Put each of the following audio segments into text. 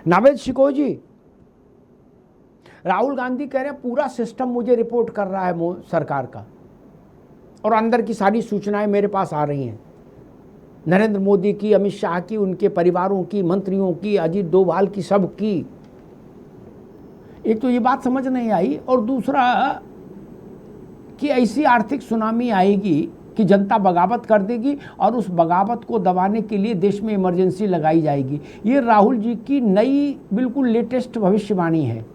नावेद शिको जी, राहुल गांधी कह रहे हैं पूरा सिस्टम मुझे रिपोर्ट कर रहा है सरकार का, और अंदर की सारी सूचनाएं मेरे पास आ रही हैं, नरेंद्र मोदी की, अमित शाह की, उनके परिवारों की, मंत्रियों की, अजीत डोभाल की, सब की। एक तो ये बात समझ नहीं आई, और दूसरा कि ऐसी आर्थिक सुनामी आएगी कि जनता बगावत कर देगी और उस बगावत को दबाने के लिए देश में इमरजेंसी लगाई जाएगी। ये राहुल जी की नई बिल्कुल लेटेस्ट भविष्यवाणी है।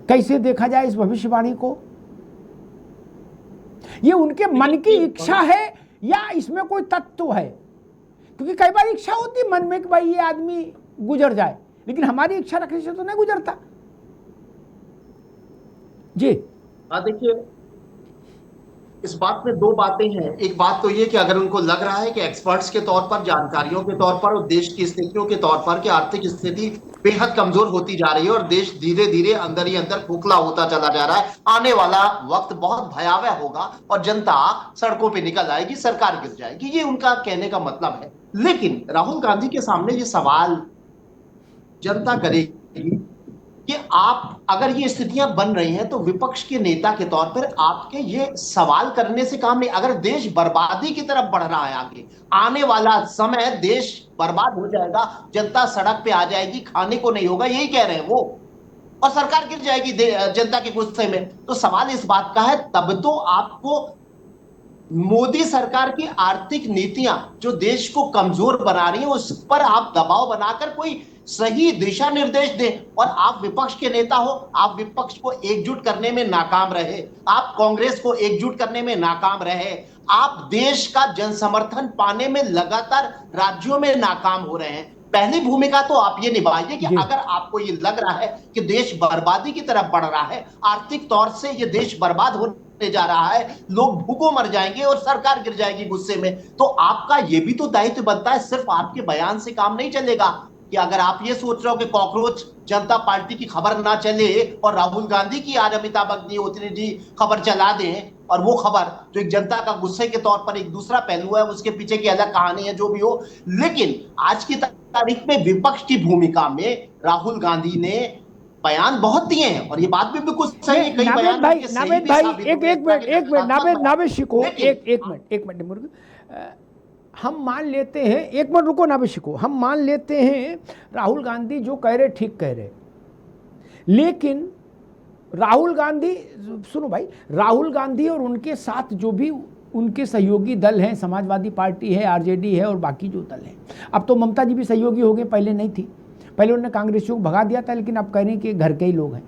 कैसे देखा जाए इस भविष्यवाणी को? ये उनके मन की इच्छा है या इसमें कोई तत्व है? क्योंकि कई बार इच्छा होती है मन में कि भाई ये आदमी गुजर जाए, लेकिन हमारी इच्छा रखने से तो नहीं गुजरता जी। देखिए, इस बात में दो बातें हैं। एक बात तो ये कि अगर उनको लग रहा है कि एक्सपर्ट्स के तौर पर, जानकारियों के तौर पर और देश की स्थितियों के तौर पर कि आर्थिक स्थिति बेहद कमजोर होती जा रही है और देश धीरे धीरे अंदर ही अंदर खोखला होता चला जा रहा है, आने वाला वक्त बहुत भयावह होगा और जनता सड़कों पे निकल आएगी, सरकार गिर जाएगी, ये उनका कहने का मतलब है। लेकिन राहुल गांधी के सामने ये सवाल जनता करेगी कि आप, अगर ये स्थितियां बन रही हैं तो विपक्ष के नेता के तौर पर आपके ये सवाल करने से काम नहीं। अगर देश बर्बादी की तरफ बढ़ रहा है, आगे आने वाला समय देश बर्बाद हो जाएगा, जनता सड़क पे आ जाएगी, खाने को नहीं होगा, यही कह रहे हैं वो, और सरकार गिर जाएगी जनता के गुस्से में। तो सवाल इस बात का है, तब तो आपको मोदी सरकार की आर्थिक नीतियां जो देश को कमजोर बना रही हैं उस पर आप दबाव बनाकर कोई सही दिशा निर्देश दें। और आप विपक्ष के नेता हो, आप विपक्ष को एकजुट करने में नाकाम रहे, आप कांग्रेस को एकजुट करने में नाकाम रहे, आप देश का जनसमर्थन पाने में लगातार राज्यों में नाकाम हो रहे हैं। पहली भूमिका तो आप ये निभाइए कि अगर आपको ये लग रहा है कि देश बर्बादी की तरफ बढ़ रहा है, आर्थिक तौर से ये देश बर्बाद होने जा रहा है, लोग भूखों मर जाएंगे और सरकार गिर जाएगी गुस्से में, तो आपका ये भी तो दायित्व बनता है। सिर्फ आपके बयान से काम नहीं चलेगा कि अगर आप ये सोच रहे हो कि कॉकरोच जनता पार्टी की खबर ना चले और राहुल गांधी की आज अमिताभ अग्निहोत्री जी खबर चला दें, और वो खबर जो एक जनता का गुस्से के तौर पर एक दूसरा पहलू है, उसके पीछे की अलग कहानी है, जो भी हो। लेकिन आज की तारीख में विपक्ष की भूमिका में राहुल गांधी ने बयान बहुत दिए हैं और ये बात भी बिल्कुल सही है। कई बयान नावेद भाई एक मिनट नावेद शिको, एक मिनट हम मान लेते हैं, एक मिनट रुको नावेद शिको, हम मान लेते हैं राहुल गांधी जो कह रहे ठीक कह रहे, लेकिन राहुल गांधी, सुनो भाई, राहुल गांधी और उनके साथ जो भी उनके सहयोगी दल हैं, समाजवादी पार्टी है, आरजेडी है और बाकी जो दल हैं, अब तो ममता जी भी सहयोगी हो गए, पहले नहीं थी, पहले उन्होंने कांग्रेसियों को भगा दिया था, लेकिन अब कह रहे हैं कि घर के ही लोग हैं।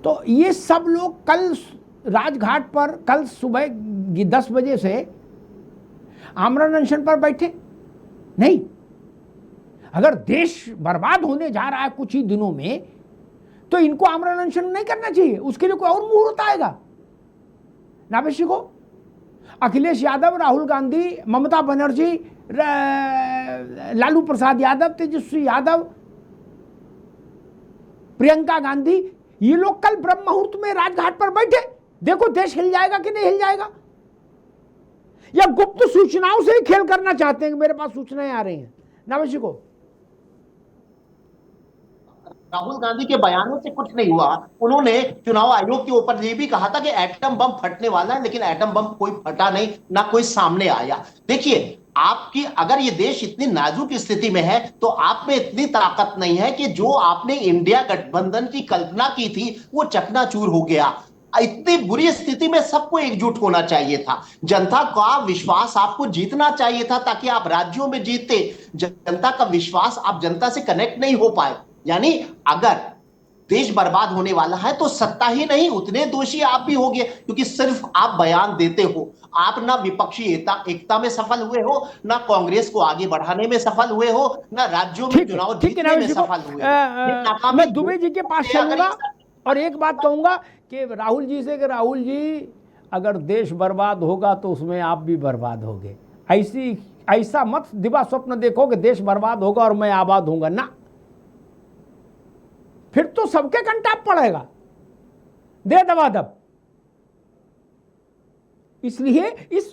तो ये सब लोग कल राजघाट पर, कल सुबह 10 बजे से आमरण अनशन पर बैठे नहीं। अगर देश बर्बाद होने जा रहा है कुछ ही दिनों में, तो इनको आमरण अनशन नहीं करना चाहिए, उसके लिए कोई और मुहूर्त आएगा। नावेद को अखिलेश यादव, राहुल गांधी, ममता बनर्जी, लालू प्रसाद यादव, तेजस्वी यादव, प्रियंका गांधी, ये लोग कल ब्रह्म मुहूर्त में राजघाट पर बैठे, देखो देश हिल जाएगा कि नहीं हिल जाएगा, या गुप्त सूचनाओं से ही खेल करना चाहते हैं कि मेरे पास सूचनाएं आ रही हैं। नावेद को राहुल गांधी के बयानों से कुछ नहीं हुआ। उन्होंने चुनाव आयोग के ऊपर ये भी कहा था कि एटम बम फटने वाला है, लेकिन एटम बम कोई फटा नहीं, ना कोई सामने आया। देखिए, आपकी अगर ये देश इतनी नाजुक स्थिति में है तो आप में इतनी ताकत नहीं है कि जो आपने इंडिया गठबंधन की कल्पना की थी वो चकनाचूर हो गया। इतनी बुरी स्थिति में सबको एकजुट होना चाहिए था, जनता का विश्वास आपको जीतना चाहिए था ताकि आप राज्यों में जीतते। जनता का विश्वास, आप जनता से कनेक्ट नहीं हो पाए। यानी अगर देश बर्बाद होने वाला है तो सत्ता ही नहीं, उतने दोषी आप भी होंगे, क्योंकि सिर्फ आप बयान देते हो। आप ना विपक्षी एकता में सफल हुए हो, ना कांग्रेस को आगे बढ़ाने में सफल हुए हो, ना राज्यों में चुनाव जीतने में सफल हुए हो। मैं दुबे जी के पास चलूंगा और एक बात कहूंगा कि राहुल जी से, कि राहुल जी अगर देश बर्बाद होगा तो उसमें आप भी बर्बाद होगे। ऐसा मत दिवा स्वप्न देखो कि देश बर्बाद होगा और मैं आबाद होऊंगा ना, फिर तो सबके कंटाप पड़ेगा, दे दबा दब। इसलिए इस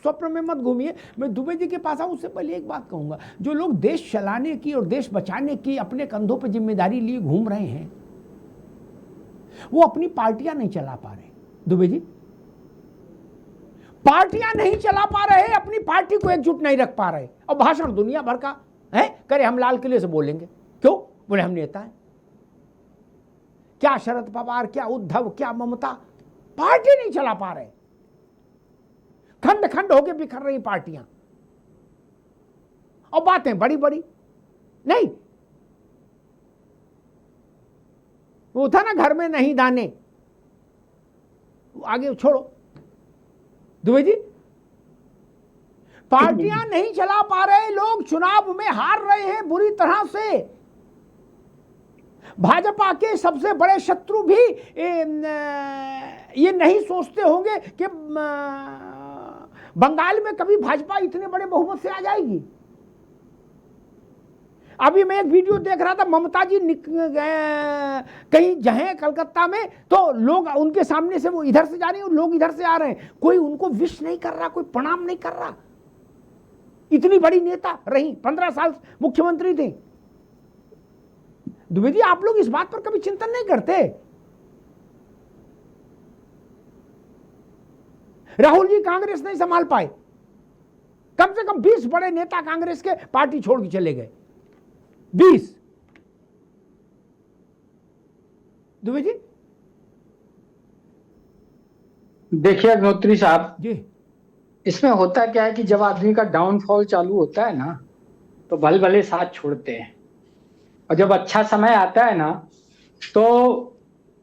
स्वप्न में मत घूमिए। मैं दुबे जी के पास आऊँ उससे पहले एक बात कहूँगा, जो लोग देश चलाने की और देश बचाने की अपने कंधों पर जिम्मेदारी लिए घूम रहे हैं, वो अपनी पार्टियां नहीं चला पा रहे। दुबे जी, पार्टियां नहीं चला पा रहे, अपनी पार्टी को एकजुट नहीं रख पा रहे, और भाषण दुनिया भर का है करे, हम लाल किले से बोलेंगे, क्यों बोले हम नेता हैं। क्या शरद पवार, क्या उद्धव, क्या ममता, पार्टी नहीं चला पा रहे, खंड खंड होके बिखर रही पार्टियां, और बातें बड़ी बड़ी नहीं। वो था ना घर में नहीं दाने, आगे छोड़ो दुबे जी। पार्टियां नहीं चला पा रहे, लोग चुनाव में हार रहे हैं बुरी तरह से। भाजपा के सबसे बड़े शत्रु भी ये नहीं सोचते होंगे कि बंगाल में कभी भाजपा इतने बड़े बहुमत से आ जाएगी। अभी मैं एक वीडियो देख रहा था, ममता जी कहीं जहे कलकत्ता में, तो लोग उनके सामने से वो इधर से जा रही हैं, लोग इधर से आ रहे हैं, कोई उनको विश नहीं कर रहा, कोई प्रणाम नहीं कर रहा। इतनी बड़ी नेता रही, 15 साल मुख्यमंत्री थे। दुबे जी, आप लोग इस बात पर कभी चिंतन नहीं करते? राहुल जी कांग्रेस नहीं संभाल पाए, कम से कम 20 बड़े नेता कांग्रेस के पार्टी छोड़ के चले गए, 20। दुबे जी देखिए अग्निहोत्री साहब जी, इसमें होता क्या है कि जब आदमी का डाउनफॉल चालू होता है ना, तो भले भले साथ छोड़ते हैं, और जब अच्छा समय आता है ना, तो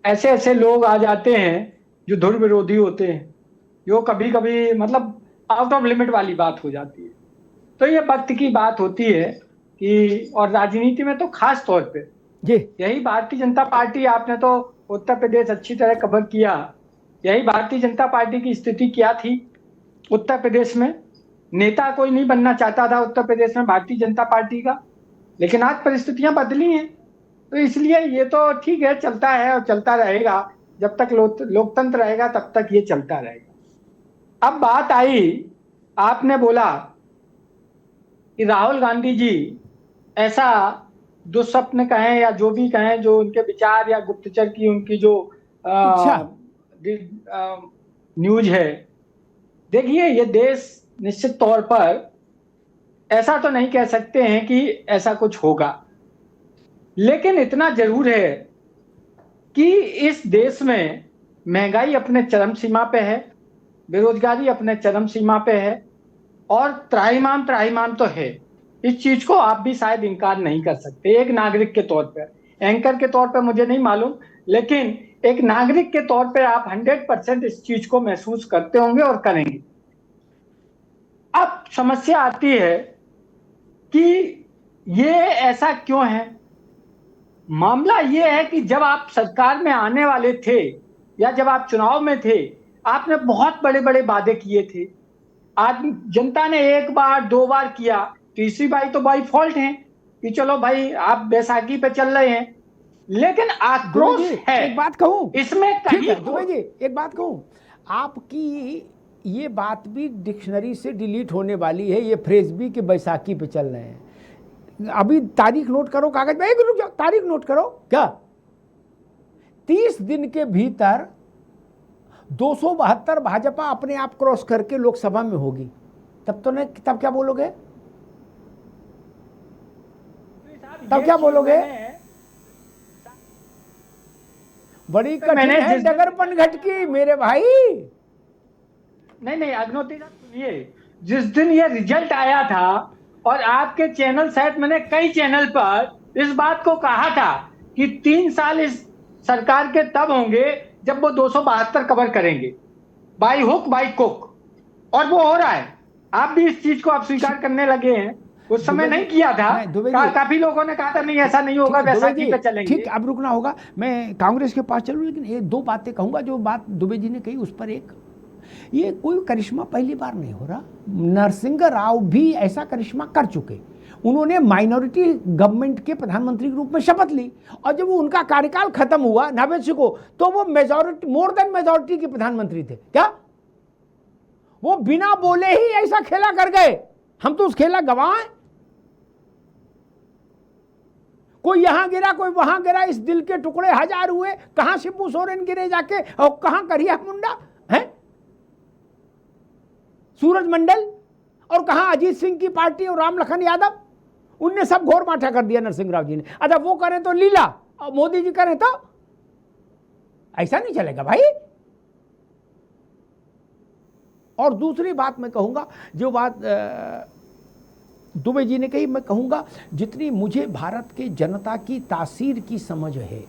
ऐसे ऐसे लोग आ जाते हैं जो धुर विरोधी होते हैं, जो कभी कभी मतलब आउट ऑफ लिमिट वाली बात हो जाती है। तो ये वक्त की बात होती है कि, और राजनीति में तो खास तौर पे जी, यही भारतीय जनता पार्टी, आपने तो उत्तर प्रदेश अच्छी तरह कवर किया, यही भारतीय जनता पार्टी की स्थिति क्या थी उत्तर प्रदेश में। नेता कोई नहीं बनना चाहता था उत्तर प्रदेश में भारतीय जनता पार्टी का, लेकिन आज परिस्थितियां बदली हैं, तो इसलिए ये तो ठीक है, चलता है और चलता रहेगा, जब तक लोकतंत्र रहेगा तब तक ये चलता रहेगा। अब बात आई, आपने बोला कि राहुल गांधी जी ऐसा दुस्वप्न कहें या जो भी कहें, जो उनके विचार या गुप्तचर की उनकी जो न्यूज है, देखिए ये देश निश्चित तौर पर ऐसा तो नहीं कह सकते हैं कि ऐसा कुछ होगा, लेकिन इतना जरूर है कि इस देश में महंगाई अपने चरम सीमा पे है, बेरोजगारी अपने चरम सीमा पे है, और त्राहिमाम तो है। इस चीज को आप भी शायद इनकार नहीं कर सकते, एक नागरिक के तौर पर। एंकर के तौर पर मुझे नहीं मालूम, लेकिन एक नागरिक के तौर पर आप 100% इस चीज को महसूस करते होंगे और करेंगे। अब समस्या आती है कि ये ऐसा क्यों है। मामला ये है कि जब आप सरकार में आने वाले थे या जब आप चुनाव में थे, आपने बहुत बड़े बड़े वादे किए थे। आज जनता ने एक बार दो बार किया, तीसरी बार तो बाई फॉल्ट है कि चलो भाई आप बैसाखी पे चल रहे हैं, लेकिन आक्रोश है। एक बात कहूं इसमें कहीं दुबे जी, एक बात कहूं, आपकी ये बात भी डिक्शनरी से डिलीट होने वाली है, ये फ्रेज भी कि बैसाखी पे चल रहे हैं। अभी तारीख नोट करो कागज में, रुक जाओ, तारीख नोट करो। क्या 30 दिन के भीतर 272 भाजपा अपने आप क्रॉस करके लोकसभा में होगी, तब तो नहीं, तब क्या बोलोगे? तब क्या बोलोगे? बड़ी कठिन है डगरपन घटकी मेरे भाई। नहीं अग्निहोत्री साहब सुनिए, जिस दिन ये रिजल्ट आया था और आपके चैनल, शायद मैंने कई चैनल पर इस बात को कहा था कि 3 साल इस सरकार के तब होंगे जब वो 272 कवर करेंगे, बाई हुक बाई कुक, और वो हो रहा है। आप भी इस चीज को आप स्वीकार करने लगे हैं, उस समय नहीं किया था। काफी लोगों ने कहा था नहीं ऐसा नहीं होगा, बैसाखी पे चलेंगे। ठीक, अब रुकना होगा, मैं कांग्रेस के पास चलूं, लेकिन ये 2 बातें कहूंगा जो बात दुबे जी ने कही उस पर। एक, ये कोई करिश्मा पहली बार नहीं हो रहा, नरसिंह राव भी ऐसा करिश्मा कर चुके। उन्होंने माइनॉरिटी गवर्नमेंट के प्रधानमंत्री के रूप में शपथ ली, और जब उनका कार्यकाल खत्म हुआ 90 को, तो वो मेजॉरिटी, मोर देन मेजॉरिटी के प्रधानमंत्री थे। क्या वो बिना बोले ही ऐसा खेला कर गए, हम तो उस खेला गवाह हैं। कोई यहां गिरा, कोई वहां गिरा, इस दिल के टुकड़े हजार हुए। कहां शिबू सोरेन गिरे जाके, और कहां करिया मुंडा है, सूरज मंडल, और कहां अजीत सिंह की पार्टी और राम लखन यादव, उनने सब घोर माठा कर दिया नरसिंह राव जी ने। अच्छा वो करें तो लीला, और मोदी जी करें तो ऐसा नहीं चलेगा भाई। और दूसरी बात मैं कहूंगा, जो बात दुबे जी ने कही, मैं कहूंगा जितनी मुझे भारत के जनता की तासीर की समझ है,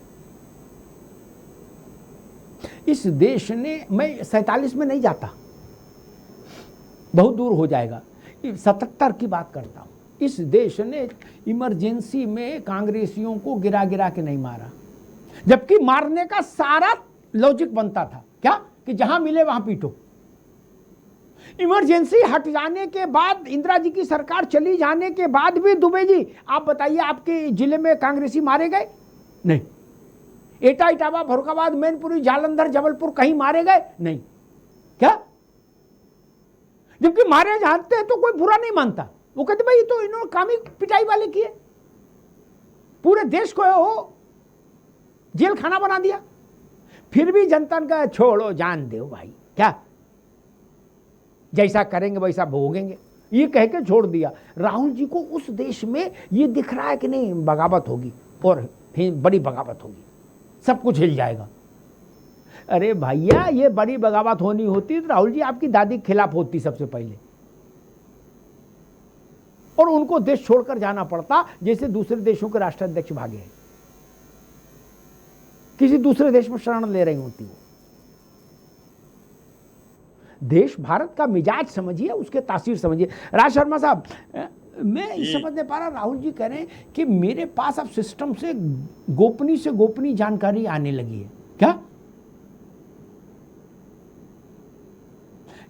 इस देश ने, मैं 47 में नहीं जाता, बहुत दूर हो जाएगा, 77 की बात करता हूं। इस देश ने इमरजेंसी में कांग्रेसियों को गिरा गिरा के नहीं मारा, जबकि मारने का सारा लॉजिक बनता था क्या, कि जहां मिले वहां पीटो। इमरजेंसी हट जाने के बाद, इंदिरा जी की सरकार चली जाने के बाद भी, दुबे जी आप बताइए, आपके जिले में कांग्रेसी मारे गए? नहीं। एटा, इटावा, फरुखाबाद, मैनपुरी, जालंधर, जबलपुर कहीं मारे गए? नहीं। क्या? जबकि मारे जानते हैं तो कोई बुरा नहीं मानता, वो कहते भाई तो इन्होंने कामी पिटाई वाले किए, पूरे देश को हो जेल खाना बना दिया। फिर भी जनता का छोड़ो जान दो भाई, क्या जैसा करेंगे वैसा भोगेंगे, ये कह के छोड़ दिया। राहुल जी को उस देश में ये दिख रहा है कि नहीं बगावत होगी, और बड़ी बगावत होगी, सब कुछ हिल जाएगा। अरे भैया ये बड़ी बगावत होनी होती तो राहुल जी आपकी दादी के खिलाफ होती सबसे पहले, और उनको देश छोड़कर जाना पड़ता, जैसे दूसरे देशों के राष्ट्राध्यक्ष भागे हैं, किसी दूसरे देश में शरण ले रही होती वो। देश भारत का मिजाज समझिए, उसके तासीर समझिए। राज शर्मा साहब, मैं इस समझ नहीं पा रहा, राहुल जी कह रहे हैं कि मेरे पास अब सिस्टम से गोपनीय जानकारी आने लगी है,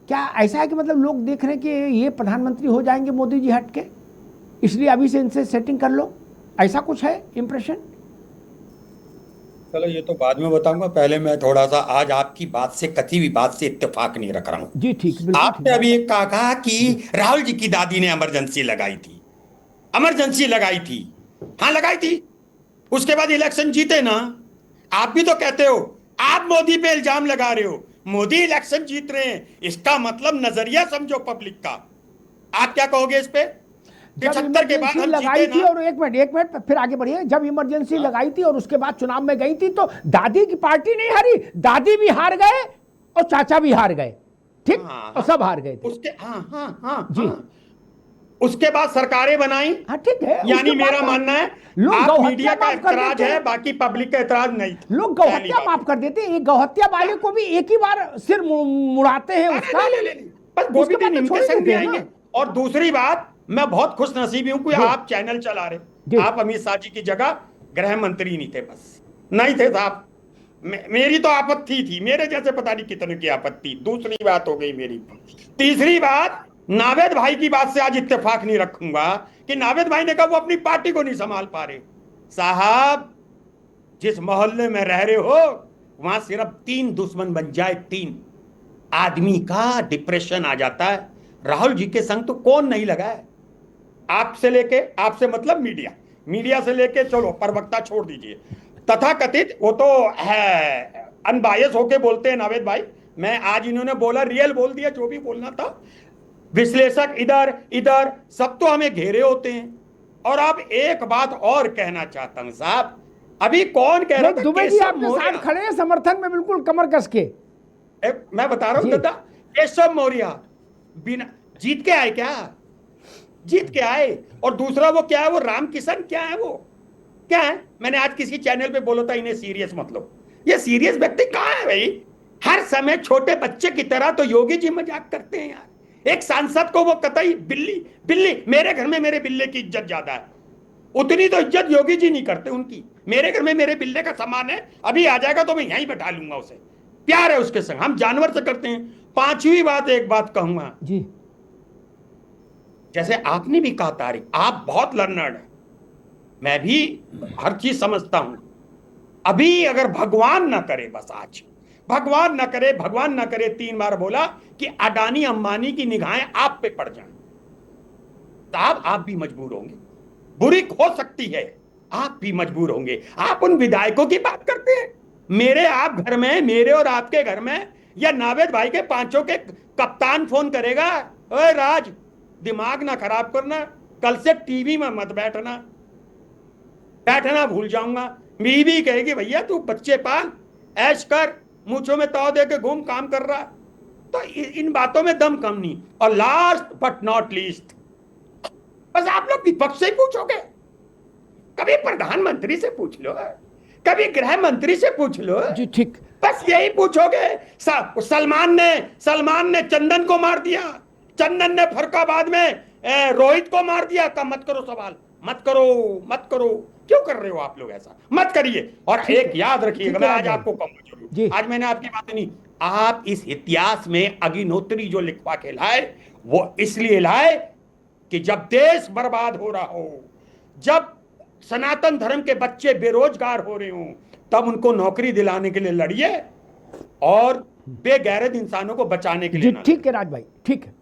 क्या ऐसा है कि मतलब लोग देख रहे हैं कि ये प्रधानमंत्री हो जाएंगे मोदी जी हट के, इसलिए अभी से इनसे सेटिंग कर लो, ऐसा कुछ है इंप्रेशन? चलो ये तो बाद में बताऊंगा, पहले मैं थोड़ा सा आज आपकी बात से, कथी भी बात से इत्तेफाक नहीं रख रहा हूं जी। ठीक, बिल्कुल। आपने अभी एक कहा कि राहुल जी की दादी ने इमरजेंसी लगाई थी, हाँ लगाई थी, उसके बाद इलेक्शन जीते ना। आप भी तो कहते हो, आप मोदी पे इल्जाम लगा रहे हो, मोदी इलेक्शन जीत रहे हैं, इसका मतलब नजरिया समझो पब्लिक का। आप क्या कहोगे इस पे? 75 के बाद हम लगाई जीते थी, ना। और एक मिनट फिर आगे बढ़िए। जब इमरजेंसी लगाई थी और उसके बाद चुनाव में गई थी, तो दादी की पार्टी नहीं हारी, दादी भी हार गए और चाचा भी हार गए, ठीक, और सब हार गए थे उसके। जी। उसके बाद सरकारें बनाई, हाँ ठीक है। यानी मेरा मानना है आप मीडिया का एतराज है, बाकी पब्लिक का एतराज नहीं। लोग गौहत्या माफ कर देते हैं, एक गौहत्या वाले को भी एक ही बार सिर मुड़ाते हैं उसका, बस वो भी इनविटेशन भी आएंगे। और दूसरी बात, मैं बहुत खुश नसीबी हूं कि आप चैनल चला रहे। आप अमित शाह जी की जगह गृह मंत्री नहीं थे, बस नहीं थे साहब। मेरी तो आपत्ति थी, मेरे जैसे पता नहीं कितने की आपत्ति। दूसरी बात हो गई मेरी। तीसरी बात, नावेद भाई की बात से आज इत्तेफाक नहीं रखूंगा कि नावेद भाई ने कहा वो अपनी पार्टी को नहीं संभाल पा रहे। साहब जिस मोहल्ले में रह रहे हो वहां सिर्फ 3 दुश्मन बन जाए, 3 आदमी का डिप्रेशन आ जाता है। राहुल जी के संग तो कौन नहीं लगा है, आपसे लेके, आपसे मतलब मीडिया से लेके, चलो प्रवक्ता छोड़ दीजिए, तथा कथित वो तो है अनबायस होके बोलते हैं नावेद भाई। मैं आज इन्होंने बोला, रियल बोल दिया, जो भी बोलना था। विश्लेषक इधर सब तो हमें घेरे होते हैं। और अब एक बात और कहना चाहता हूं साहब, अभी कौन कह रहा था दुबे जी आपके साथ खड़े हैं समर्थन में, बिल्कुल कमर कस के। मैं बता रहा हूं दादा, केशव मौर्य बिना जीत के आए क्या? जीत के आए। और दूसरा वो क्या है, वो रामकिशन क्या है, वो क्या है? मैंने आज किसी चैनल पे बोला था, इन्हें सीरियस मत लो। ये सीरियस व्यक्ति कहां है भाई? हर समय छोटे बच्चे की तरह तो योगी जी मजाक करते हैं यार। एक सांसद को वो कतई बिल्ली, मेरे घर में मेरे बिल्ले की इज्जत ज्यादा है, उतनी तो इज्जत योगी जी नहीं करते उनकी। मेरे घर में मेरे बिल्ले का सामान है, अभी आ जाएगा तो मैं यहीं बैठा लूंगा उसे, प्यार है उसके संग, हम जानवर से करते हैं। पांचवी बात, एक बात कहूंगा जी, जैसे आपने भी कहा तारिक, आप बहुत लर्नर्ड है, मैं भी हर चीज समझता हूं। अभी अगर भगवान ना करे, बस आज भगवान ना करे 3 बार बोला कि अडानी अंबानी की निगाहें आप पे पड़ जाएं, साहब आप भी मजबूर होंगे, बुरी हो सकती है, आप भी मजबूर होंगे। आप उन विधायकों की बात करते हैं, मेरे आप घर में, मेरे और आपके घर में, या नावेद भाई के पांचों के कप्तान फोन करेगा, ओए राज दिमाग ना खराब करना, कल से टीवी में मत बैठना भूल जाऊंगा। बीवी कहेगी भैया तू बच्चे पाल, ऐश कर, मूंछों में ताव दे के घूम, काम कर रहा। तो इन बातों में दम कम नहीं। और लास्ट बट नॉट लीस्ट, बस आप लोग विपक्ष से ही पूछोगे, कभी प्रधानमंत्री से पूछ लो, कभी गृह मंत्री से पूछ लो जी ठीक, बस यही पूछोगे। सलमान ने चंदन को मार दिया, चंदन ने फरुखाबाद में रोहित को मार दिया। का मत करो सवाल, मत करो, क्यों कर रहे हो आप लोग ऐसा, मत करिए। और एक याद रखिएगा, मैं आज आपको कहूंगा जरूर, आज मैंने आपकी बातें नहीं, आप इस इतिहास में अग्निहोत्री जो लिखवा के लाए वो इसलिए लाए कि जब देश बर्बाद हो रहा हो, जब सनातन धर्म के बच्चे बेरोजगार हो रहे हों, तब उनको नौकरी दिलाने के लिए लड़िए और बेगैरत इंसानों को बचाने के लिए। ठीक है राज भाई, ठीक है।